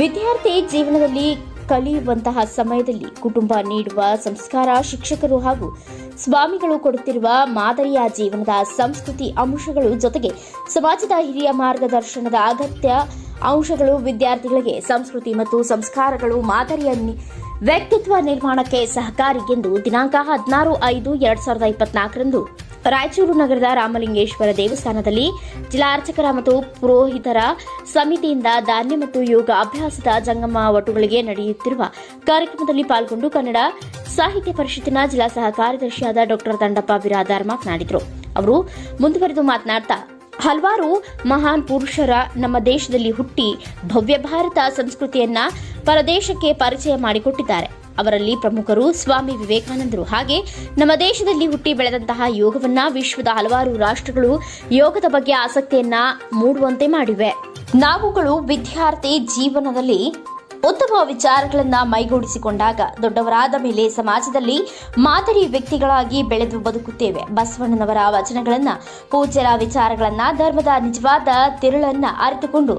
ವಿದ್ಯಾರ್ಥಿ ಜೀವನದಲ್ಲಿ ಕಲಿಯುವಂತಹ ಸಮಯದಲ್ಲಿ ಕುಟುಂಬ ನೀಡುವ ಸಂಸ್ಕಾರ, ಶಿಕ್ಷಕರು ಹಾಗೂ ಸ್ವಾಮಿಗಳು ಕೊಡುತ್ತಿರುವ ಮಾದರಿಯ ಜೀವನದ ಸಂಸ್ಕೃತಿ ಅಂಶಗಳು ಜೊತೆಗೆ ಸಮಾಜದ ಹಿರಿಯ ಮಾರ್ಗದರ್ಶನದ ಅಗತ್ಯ ಅಂಶಗಳು ವಿದ್ಯಾರ್ಥಿಗಳಿಗೆ ಸಂಸ್ಕೃತಿ ಮತ್ತು ಸಂಸ್ಕಾರಗಳು ಮಾದರಿಯ ವ್ಯಕ್ತಿತ್ವ ನಿರ್ಮಾಣಕ್ಕೆ ಸಹಕಾರಿ ಎಂದು ದಿನಾಂಕ 16/5/2024ರಂದು ರಾಯಚೂರು ನಗರದ ರಾಮಲಿಂಗೇಶ್ವರ ದೇವಸ್ಥಾನದಲ್ಲಿ ಜಿಲ್ಲಾ ಅರ್ಚಕರ ಮತ್ತು ಪುರೋಹಿತರ ಸಮಿತಿಯಿಂದ ಧಾನ್ಯ ಮತ್ತು ಯೋಗ ಅಭ್ಯಾಸದ ಜಂಗಮ ವಟುಗಳಿಗೆ ನಡೆಯುತ್ತಿರುವ ಕಾರ್ಯಕ್ರಮದಲ್ಲಿ ಪಾಲ್ಗೊಂಡು ಕನ್ನಡ ಸಾಹಿತ್ಯ ಪರಿಷತ್ತಿನ ಜಿಲ್ಲಾ ಸಹ ಕಾರ್ಯದರ್ಶಿಯಾದ ಡಾ ದಂಡಪ್ಪ ಬಿರಾದಾರ್ ಮಾತನಾಡಿದರು. ಅವರು ಮುಂದುವರೆದು ಮಾತನಾಡ್ತಾ, ಹಲವಾರು ಮಹಾನ್ ಪುರುಷರ ನಮ್ಮ ದೇಶದಲ್ಲಿ ಹುಟ್ಟಿ ಭವ್ಯ ಭಾರತ ಸಂಸ್ಕೃತಿಯನ್ನ ಪರದೇಶಕ್ಕೆ ಪರಿಚಯ ಮಾಡಿಕೊಟ್ಟಿದ್ದಾರೆ. ಅವರಲ್ಲಿ ಪ್ರಮುಖರು ಸ್ವಾಮಿ ವಿವೇಕಾನಂದರು. ಹಾಗೆ ನಮ್ಮ ದೇಶದಲ್ಲಿ ಹುಟ್ಟಿ ಬೆಳೆದಂತಹ ಯೋಗವನ್ನ ವಿಶ್ವದ ಹಲವಾರು ರಾಷ್ಟ್ರಗಳು ಯೋಗದ ಬಗ್ಗೆ ಆಸಕ್ತಿಯನ್ನ ಮೂಡುವಂತೆ ಮಾಡಿವೆ. ನಾವುಗಳು ವಿದ್ಯಾರ್ಥಿ ಜೀವನದಲ್ಲಿ ಉತ್ತಮ ವಿಚಾರಗಳನ್ನು ಮೈಗೂಡಿಸಿಕೊಂಡಾಗ ದೊಡ್ಡವರಾದ ಮೇಲೆ ಸಮಾಜದಲ್ಲಿ ಮಾದರಿ ವ್ಯಕ್ತಿಗಳಾಗಿ ಬೆಳೆದು ಬದುಕುತ್ತೇವೆ. ಬಸವಣ್ಣನವರ ವಚನಗಳನ್ನ, ಪೂಜ್ಯರ ವಿಚಾರಗಳನ್ನ, ಧರ್ಮದ ನಿಜವಾದ ತಿರುಳನ್ನ ಅರಿತುಕೊಂಡು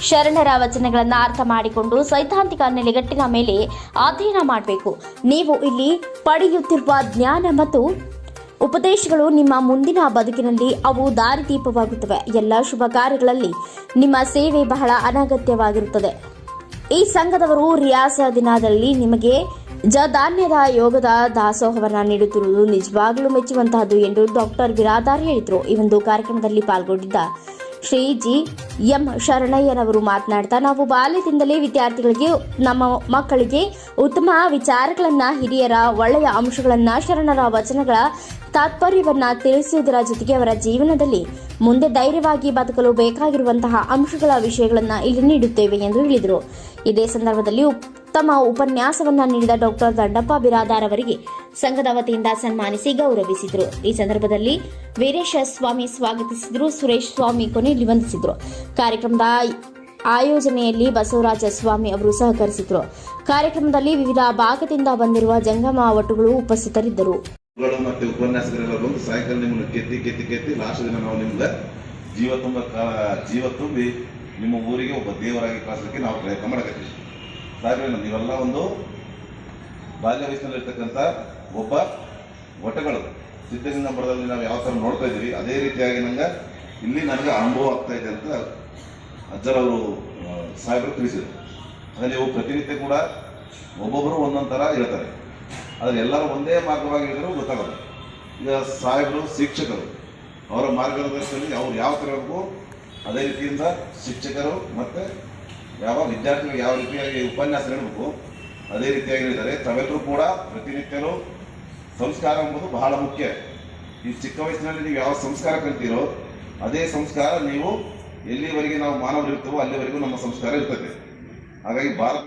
ಶರಣರ ವಚನಗಳನ್ನ ಅರ್ಥ ಮಾಡಿಕೊಂಡು ಸೈದ್ಧಾಂತಿಕ ನೆಲೆಗಟ್ಟಿನ ಮೇಲೆ ಅಧ್ಯಯನ ಮಾಡಬೇಕು. ನೀವು ಇಲ್ಲಿ ಪಡೆಯುತ್ತಿರುವ ಜ್ಞಾನ ಮತ್ತು ಉಪದೇಶಗಳು ನಿಮ್ಮ ಮುಂದಿನ ಬದುಕಿನಲ್ಲಿ ಅವು ದಾರಿದೀಪವಾಗುತ್ತವೆ. ಎಲ್ಲ ಶುಭ ಕಾರ್ಯಗಳಲ್ಲಿ ನಿಮ್ಮ ಸೇವೆ ಬಹಳ ಅನಗತ್ಯವಾಗಿರುತ್ತದೆ. ಈ ಸಂಘದವರು ರಿಯಾಸ ದಿನದಲ್ಲಿ ನಿಮಗೆ ಧಾನ್ಯದ ಯೋಗದ ದಾಸೋಹವನ್ನು ನೀಡುತ್ತಿರುವುದು ನಿಜವಾಗಲೂ ಮೆಚ್ಚುವಂತಹದ್ದು ಎಂದು ಡಾಕ್ಟರ್ ಬಿರಾದಾರ್ ಹೇಳಿದರು. ಈ ಒಂದು ಕಾರ್ಯಕ್ರಮದಲ್ಲಿ ಪಾಲ್ಗೊಂಡಿದ್ದ ಶ್ರೀ ಜಿ ಎಂ ಶರಣಯ್ಯನವರು ಮಾತನಾಡ್ತಾ, ನಾವು ಬಾಲ್ಯದಿಂದಲೇ ವಿದ್ಯಾರ್ಥಿಗಳಿಗೆ, ನಮ್ಮ ಮಕ್ಕಳಿಗೆ ಉತ್ತಮ ವಿಚಾರಗಳನ್ನ, ಹಿರಿಯರ ಒಳ್ಳೆಯ ಅಂಶಗಳನ್ನ, ಶರಣರ ವಚನಗಳ ತಾತ್ಪರ್ಯವನ್ನ ತಿಳಿಸುವುದರ ಜೊತೆಗೆ ಅವರ ಜೀವನದಲ್ಲಿ ಮುಂದೆ ಧೈರ್ಯವಾಗಿ ಬದುಕಲು ಬೇಕಾಗಿರುವಂತಹ ಅಂಶಗಳ ವಿಷಯಗಳನ್ನ ಇಲ್ಲಿ ನೀಡುತ್ತೇವೆ ಎಂದು ಹೇಳಿದರು. ಇದೇ ಸಂದರ್ಭದಲ್ಲಿ ಉತ್ತಮ ಉಪನ್ಯಾಸವನ್ನ ನೀಡಿದ ಡಾಕ್ಟರ್ ದಂಡಪ್ಪ ಬಿರಾದಾರ್ ಅವರಿಗೆ ಸಂಘದ ವತಿಯಿಂದ ಸನ್ಮಾನಿಸಿ ಗೌರವಿಸಿದರು. ಈ ಸಂದರ್ಭದಲ್ಲಿ ವೀರೇಶ ಸ್ವಾಮಿ ಸ್ವಾಗತಿಸಿದರು. ಸುರೇಶ್ ಸ್ವಾಮಿ ಕೊನೆಯಲ್ಲಿ ವಂದಿಸಿದರು. ಕಾರ್ಯಕ್ರಮದ ಆಯೋಜನೆಯಲ್ಲಿ ಬಸವರಾಜ ಸ್ವಾಮಿ ಅವರು ಸಹಕರಿಸಿದರು. ಕಾರ್ಯಕ್ರಮದಲ್ಲಿ ವಿವಿಧ ಭಾಗದಿಂದ ಬಂದಿರುವ ಜಂಗಮ ವಟುಗಳು ಉಪಸ್ಥಿತರಿದ್ದರು. ಮತ್ತೆ ಉಪನ್ಯಾಸಕರೆಲ್ಲ ಬಂದು ಸಾಯಂಕಾಲ ನಿಮ್ಮನ್ನು ಕೆತ್ತಿ ಲಾಸ್ಟ್ ದಿನ ನಾವು ನಿಮ್ಗೆ ಜೀವ ತುಂಬಿ ನಿಮ್ಮ ಊರಿಗೆ ಒಬ್ಬ ದೇವರಾಗಿ ಕಳಿಸಲಿಕ್ಕೆ ನಾವು ಪ್ರಯತ್ನ ಮಾಡಕತ್ತೀವಿ. ಸಾಹೇಬ್ರೆ, ನೀವೆಲ್ಲ ಒಂದು ಬಾಲ್ಯ ವಯಸ್ಸಿನಲ್ಲಿರ್ತಕ್ಕಂಥ ಒಬ್ಬ ವಟಗಳು ಸಿದ್ಧಗಂಗಾ ಮಠದಲ್ಲಿ ನಾವು ಯಾವ ಥರ ನೋಡ್ತಾ ಇದ್ದೀವಿ, ಅದೇ ರೀತಿಯಾಗಿ ನಂಗೆ ಇಲ್ಲಿ ನನಗೆ ಅನುಭವ ಆಗ್ತಾ ಇದೆ ಅಂತ ಅಜ್ಜರವರು ಸಾಹೇಬರು ತಿಳಿಸಿದರು. ಅಂದರೆ ನೀವು ಪ್ರತಿನಿತ್ಯ ಕೂಡ ಒಬ್ಬೊಬ್ಬರು ಒಂದೊಂದು ಥರ ಹೇಳ್ತಾರೆ, ಆದರೆ ಎಲ್ಲರೂ ಒಂದೇ ಮಾರ್ಗವಾಗಿ ಹೇಳಿದ್ರು ಗೊತ್ತಾಗಲ್ಲ. ಈಗ ಸಾಹೇಬರು ಶಿಕ್ಷಕರು, ಅವರ ಮಾರ್ಗದರ್ಶನದಲ್ಲಿ ಅವ್ರು ಯಾವ ಥರ ಇರಬೇಕು ಅದೇ ರೀತಿಯಿಂದ ಶಿಕ್ಷಕರು ಮತ್ತು ಯಾವ ವಿದ್ಯಾರ್ಥಿಗಳು ಯಾವ ರೀತಿಯಾಗಿ ಉಪನ್ಯಾಸ ನೀಡಬೇಕು ಅದೇ ರೀತಿಯಾಗಿ ಹೇಳಿದ್ದಾರೆ. ತಾವೆಲ್ಲರೂ ಕೂಡ ಪ್ರತಿನಿತ್ಯನೂ ಸಂಸ್ಕಾರ ಎಂಬುದು ಬಹಳ ಮುಖ್ಯ. ಈ ಚಿಕ್ಕ ವಯಸ್ಸಿನಲ್ಲಿ ನೀವು ಯಾವ ಸಂಸ್ಕಾರ ಕಲಿತೀರೋ ಅದೇ ಸಂಸ್ಕಾರ ನೀವು ಎಲ್ಲಿವರೆಗೆ ನಾವು ಮಾನವರು ಇರ್ತೀವೋ ಅಲ್ಲಿವರೆಗೂ ನಮ್ಮ ಸಂಸ್ಕಾರ ಇರ್ತದೆ. ಹಾಗಾಗಿ ಭಾರತ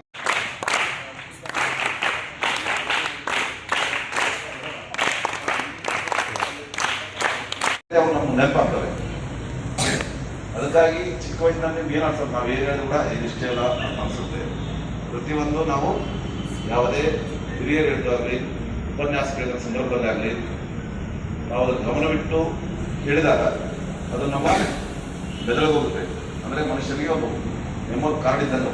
ನಮ್ಗೆ ನೆನಪಾಗ್ತವೆ. ಅದಕ್ಕಾಗಿ ಚಿಕ್ಕ ವಯಸ್ಸಿನಲ್ಲಿ ನಿಮ್ಗೆ ಏನು ಅನ್ಸುತ್ತೆ, ನಾವು ಏನು ಹೇಳಿದ್ರು ಕೂಡ ಇದಿಷ್ಟೇ ಅಲ್ಲ ಅನ್ಸುತ್ತೆ. ಪ್ರತಿಯೊಂದು ನಾವು ಯಾವುದೇ ಹಿರಿಯರು ಹೇಳಿದಾಗಲಿ, ಉಪನ್ಯಾಸ ಕೇಳಿದ ಸಂದರ್ಭದಲ್ಲಿ ಆಗಲಿ, ನಾವು ಗಮನವಿಟ್ಟು ಹೇಳಿದಾಗ ಅದು ನಮ್ಮ ಬೆದರಿಗೆ ಹೋಗುತ್ತೆ. ಅಂದರೆ ಮನುಷ್ಯನಿಗೆ ಒಂದು ಮೆಮೊರಿ ಕಾರ್ಡ್ ಇದ್ದಂಗೆ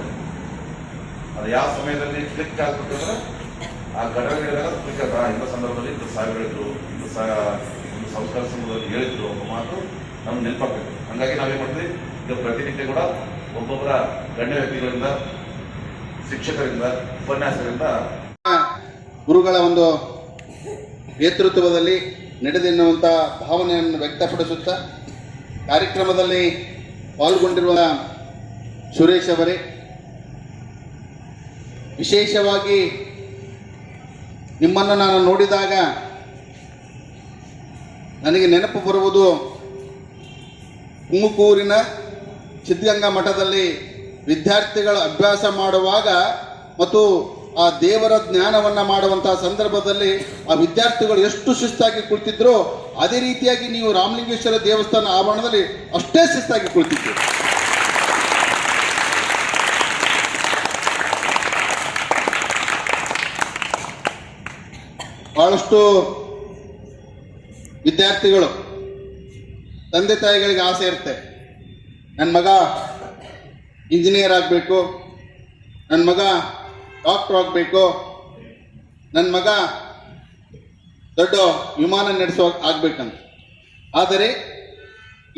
ಅದು ಯಾವ ಸಮಯದಲ್ಲಿ ಕ್ಲಿಕ್ ಆಗ್ಬೇಕಂದ್ರೆ ಆ ಘಟನೆ ಹೇಳಿದಾಗ ಕ್ಲಿಕ್ ಆಗ ಇಂಥ ಸಂದರ್ಭದಲ್ಲಿ ಇಂಥ ಸಾಹೇಬ್ ಹೇಳಿದ್ರು, ಇಂಥ ಸಂಸ್ಕಾರ ಸಂಘದಲ್ಲಿ ಹೇಳಿದ್ರು ಅನ್ನೋ ಮಾತು ನಮ್ಗೆ ನೆನಪಾಗಬೇಕು. ಹಾಗಾಗಿ ನಾವೇನು ಮಾಡ್ತೀವಿ, ಈಗ ಪ್ರತಿನಿತ್ಯ ಕೂಡ ಒಬ್ಬೊಬ್ಬರ ಗಣ್ಯ ವ್ಯಕ್ತಿಗಳಿಂದ, ಶಿಕ್ಷಕರಿಂದ, ಉಪನ್ಯಾಸಕರಿಂದ, ಗುರುಗಳ ಒಂದು ನೇತೃತ್ವದಲ್ಲಿ ನಡೆದೆನ್ನುವಂಥ ಭಾವನೆಯನ್ನು ವ್ಯಕ್ತಪಡಿಸುತ್ತಾ ಕಾರ್ಯಕ್ರಮದಲ್ಲಿ ಪಾಲ್ಗೊಂಡಿರುವ ಸುರೇಶ್ ಅವರೇ, ವಿಶೇಷವಾಗಿ ನಿಮ್ಮನ್ನು ನಾನು ನೋಡಿದಾಗ ನನಗೆ ನೆನಪು ಬರುವುದು ತುಮಕೂರಿನ ಸಿದ್ಧಗಂಗಾ ಮಠದಲ್ಲಿ ವಿದ್ಯಾರ್ಥಿಗಳು ಅಭ್ಯಾಸ ಮಾಡುವಾಗ ಮತ್ತು ಆ ದೇವರ ಜ್ಞಾನವನ್ನು ಮಾಡುವಂತಹ ಸಂದರ್ಭದಲ್ಲಿ ಆ ವಿದ್ಯಾರ್ಥಿಗಳು ಎಷ್ಟು ಶಿಸ್ತಾಗಿ ಕುಳಿತಿದ್ರೋ ಅದೇ ರೀತಿಯಾಗಿ ನೀವು ರಾಮಲಿಂಗೇಶ್ವರ ದೇವಸ್ಥಾನ ಆವರಣದಲ್ಲಿ ಅಷ್ಟೇ ಶಿಸ್ತಾಗಿ ಕುಳಿತಿದ್ದೀರಿ. ಬಹಳಷ್ಟು ವಿದ್ಯಾರ್ಥಿಗಳು ತಂದೆ ತಾಯಿಗಳಿಗೆ ಆಸೆ ಇರುತ್ತೆ, ನನ್ನ ಮಗ ಇಂಜಿನಿಯರ್ ಆಗಬೇಕು, ನನ್ನ ಮಗ ಡಾಕ್ಟರ್ ಆಗಬೇಕು, ನನ್ನ ಮಗ ದೊಡ್ಡ ವಿಮಾನ ನಡೆಸೋ ಆಗ್ಬೇಕಂತ. ಆದರೆ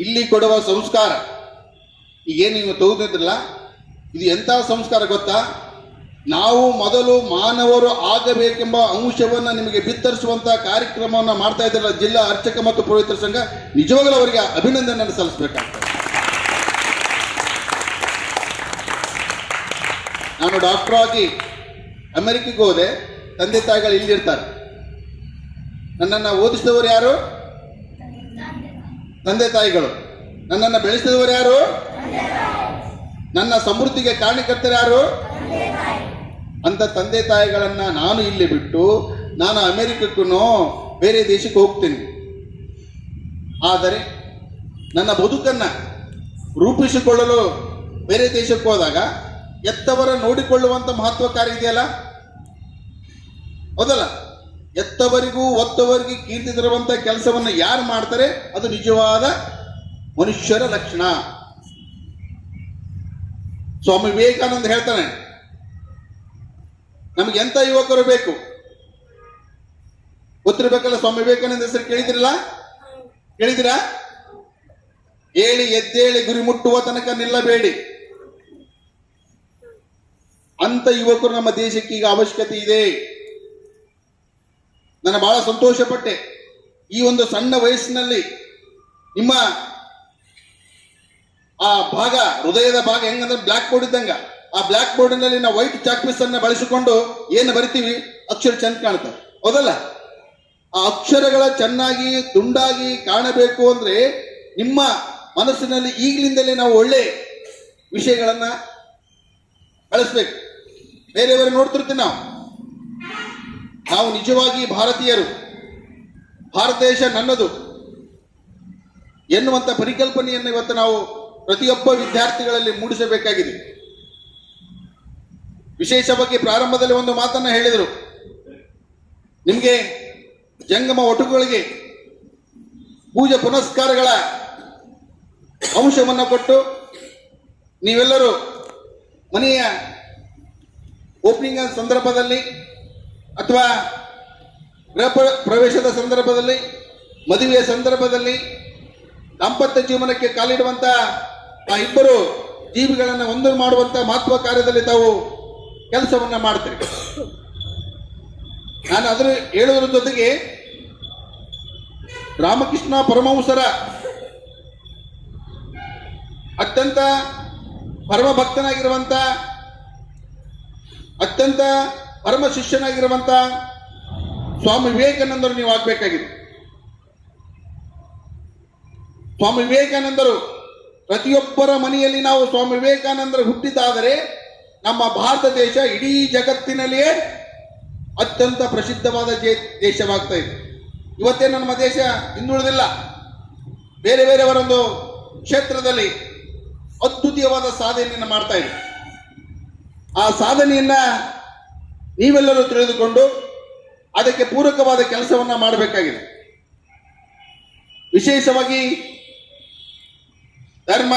ಇಲ್ಲಿ ಕೊಡುವ ಸಂಸ್ಕಾರ ಈಗೇನು ನೀವು ತೆಗೆದಿದ್ರಲ್ಲ, ಇದು ಎಂಥ ಸಂಸ್ಕಾರ ಗೊತ್ತಾ? ನಾವು ಮೊದಲು ಮಾನವರು ಆಗಬೇಕೆಂಬ ಅಂಶವನ್ನು ನಿಮಗೆ ಬಿತ್ತರಿಸುವಂಥ ಕಾರ್ಯಕ್ರಮವನ್ನು ಮಾಡ್ತಾ ಇದ್ರಲ್ಲ ಜಿಲ್ಲಾ ಅರ್ಚಕ ಮತ್ತು ಪುರೋಹಿತರ ಸಂಘ, ನಿಜವಾಗಲೂ ಅವರಿಗೆ ಅಭಿನಂದನೆಯನ್ನು ಸಲ್ಲಿಸಬೇಕಾಗ್ತದೆ. ನಾನು ಡಾಕ್ಟರ್ ಆಗಿ ಅಮೆರಿಕಕ್ಕೆ ಹೋದೆ, ತಂದೆ ತಾಯಿಗಳು ಇಲ್ಲಿರ್ತಾರೆ. ನನ್ನನ್ನು ಓದಿಸಿದವರು ಯಾರು? ತಂದೆ ತಾಯಿಗಳು. ನನ್ನನ್ನು ಬೆಳೆಸಿದವರು ಯಾರು? ನನ್ನ ಸಮೃದ್ಧಿಗೆ ಕಾರಣಕರ್ತರು ಯಾರು? ಅಂತ ತಂದೆ ತಾಯಿಗಳನ್ನ ನಾನು ಇಲ್ಲಿ ಬಿಟ್ಟು ನಾನು ಅಮೆರಿಕಕ್ಕೂ ಬೇರೆ ದೇಶಕ್ಕೆ ಹೋಗ್ತೀನಿ. ಆದರೆ ನನ್ನ ಬದುಕನ್ನು ರೂಪಿಸಿಕೊಳ್ಳಲು ಬೇರೆ ದೇಶಕ್ಕೆ ಹೋದಾಗ ಎತ್ತವರ ನೋಡಿಕೊಳ್ಳುವಂಥ ಮಹತ್ವ ಕಾರ್ಯ ಇದೆಯಲ್ಲ, ಹೌದಲ್ಲ? ಎತ್ತವರಿಗೂ ಒತ್ತವರಿಗೂ ಕೀರ್ತಿ ತರುವಂಥ ಕೆಲಸವನ್ನು ಯಾರು ಮಾಡ್ತಾರೆ ಅದು ನಿಜವಾದ ಮನುಷ್ಯರ ಲಕ್ಷಣ. ಸ್ವಾಮಿ ವಿವೇಕಾನಂದ ಹೇಳ್ತಾನೆ, ನಮಗೆ ಎಂಥ ಯುವಕರು ಬೇಕು ಗೊತ್ತಿರ್ಬೇಕಲ್ಲ. ಸ್ವಾಮಿ ವಿವೇಕಾನಂದ ಹೆಸರು ಕೇಳಿದಿರಾ? ಏಳಿ ಎದ್ದೇಳಿ ಗುರಿ ಮುಟ್ಟುವ ತನಕ ನಿಲ್ಲಬೇಡಿ ಅಂತ ಯುವಕರು ನಮ್ಮ ದೇಶಕ್ಕೆ ಈಗ ಅವಶ್ಯಕತೆ ಇದೆ. ನಾನು ಬಹಳ ಸಂತೋಷ ಪಟ್ಟೆ. ಈ ಒಂದು ಸಣ್ಣ ವಯಸ್ಸಿನಲ್ಲಿ ನಿಮ್ಮ ಆ ಭಾಗ, ಹೃದಯದ ಭಾಗ ಹೆಂಗಂದ್ರೆ ಬ್ಲ್ಯಾಕ್ ಬೋರ್ಡ್ ಇದ್ದಂಗ, ಆ ಬ್ಲ್ಯಾಕ್ ಬೋರ್ಡಿನಲ್ಲಿ ನಾವು ವೈಟ್ ಚಾಕ್ ಪೀಸ್ ಅನ್ನ ಬಳಸಿಕೊಂಡು ಏನು ಬರಿತೀವಿ ಅಕ್ಷರ ಚೆಂದ ಕಾಣ್ತವೆ, ಹೌದಲ್ಲ? ಆ ಅಕ್ಷರಗಳ ಚೆನ್ನಾಗಿ ದುಂಡಾಗಿ ಕಾಣಬೇಕು ಅಂದ್ರೆ ನಿಮ್ಮ ಮನಸ್ಸಿನಲ್ಲಿ ಈಗಲಿಂದಲೇ ನಾವು ಒಳ್ಳೆ ವಿಷಯಗಳನ್ನ ಬಳಸ್ಬೇಕು. ಬೇರೆಯವರು ನೋಡ್ತಿರ್ತೀವಿ ನಾವು ನಿಜವಾಗಿ ಭಾರತೀಯರು, ಭಾರತ ದೇಶ ನನ್ನದು ಎನ್ನುವಂಥ ಪರಿಕಲ್ಪನೆಯನ್ನು ಇವತ್ತು ನಾವು ಪ್ರತಿಯೊಬ್ಬ ವಿದ್ಯಾರ್ಥಿಗಳಲ್ಲಿ ಮೂಡಿಸಬೇಕಾಗಿದೆ. ವಿಶೇಷವಾಗಿ ಪ್ರಾರಂಭದಲ್ಲಿ ಒಂದು ಮಾತನ್ನ ಹೇಳಿದರು, ನಿಮಗೆ ಜಂಗಮ ಒಟುಗಳಿಗೆ ಪೂಜೆ ಪುನಸ್ಕಾರಗಳ ಅಂಶವನ್ನು ಕೊಟ್ಟು ನೀವೆಲ್ಲರೂ ಮನೆಯ ಓಪನಿಂಗ್ ಸಂದರ್ಭದಲ್ಲಿ ಅಥವಾ ಗೃಹ ಪ್ರವೇಶದ ಸಂದರ್ಭದಲ್ಲಿ, ಮದುವೆಯ ಸಂದರ್ಭದಲ್ಲಿ, ದಾಂಪತ್ಯ ಜೀವನಕ್ಕೆ ಕಾಲಿಡುವಂಥ ಆ ಇಬ್ಬರು ಜೀವಿಗಳನ್ನು ಒಂದು ಮಾಡುವಂಥ ಮಹತ್ವ ಕಾರ್ಯದಲ್ಲಿ ತಾವು ಕೆಲಸವನ್ನ ಮಾಡ್ತೀರಿ. ನಾನು ಅದರ ಹೇಳುವುದರ ಜೊತೆಗೆ ರಾಮಕೃಷ್ಣ ಪರಮಹಂಸರ ಅತ್ಯಂತ ಪರಮ ಭಕ್ತನಾಗಿರುವಂಥ, ಅತ್ಯಂತ ಪರಮ ಶಿಷ್ಯನಾಗಿರುವಂಥ ಸ್ವಾಮಿ ವಿವೇಕಾನಂದರು ನೀವು ಆಗಬೇಕಾಗಿದೆ. ಸ್ವಾಮಿ ವಿವೇಕಾನಂದರು ಪ್ರತಿಯೊಬ್ಬರ ಮನೆಯಲ್ಲಿ ನಾವು ಸ್ವಾಮಿ ವಿವೇಕಾನಂದರು ಹುಟ್ಟಿದ್ದಾದರೆ ನಮ್ಮ ಭಾರತ ದೇಶ ಇಡೀ ಜಗತ್ತಿನಲ್ಲಿಯೇ ಅತ್ಯಂತ ಪ್ರಸಿದ್ಧವಾದ ದೇಶವಾಗ್ತಾ ಇದೆ. ಇವತ್ತೇ ನಮ್ಮ ದೇಶ ಹಿಂದುಳಿದಿಲ್ಲ, ಬೇರೆ ಬೇರೆಯವರೊಂದು ಕ್ಷೇತ್ರದಲ್ಲಿ ಅದ್ಭುತವಾದ ಸಾಧನೆಯನ್ನು ಮಾಡ್ತಾ ಇದೆ. ಆ ಸಾಧನೆಯನ್ನ ನೀವೆಲ್ಲರೂ ತಿಳಿದುಕೊಂಡು ಅದಕ್ಕೆ ಪೂರಕವಾದ ಕೆಲಸವನ್ನ ಮಾಡಬೇಕಾಗಿದೆ. ವಿಶೇಷವಾಗಿ ಧರ್ಮ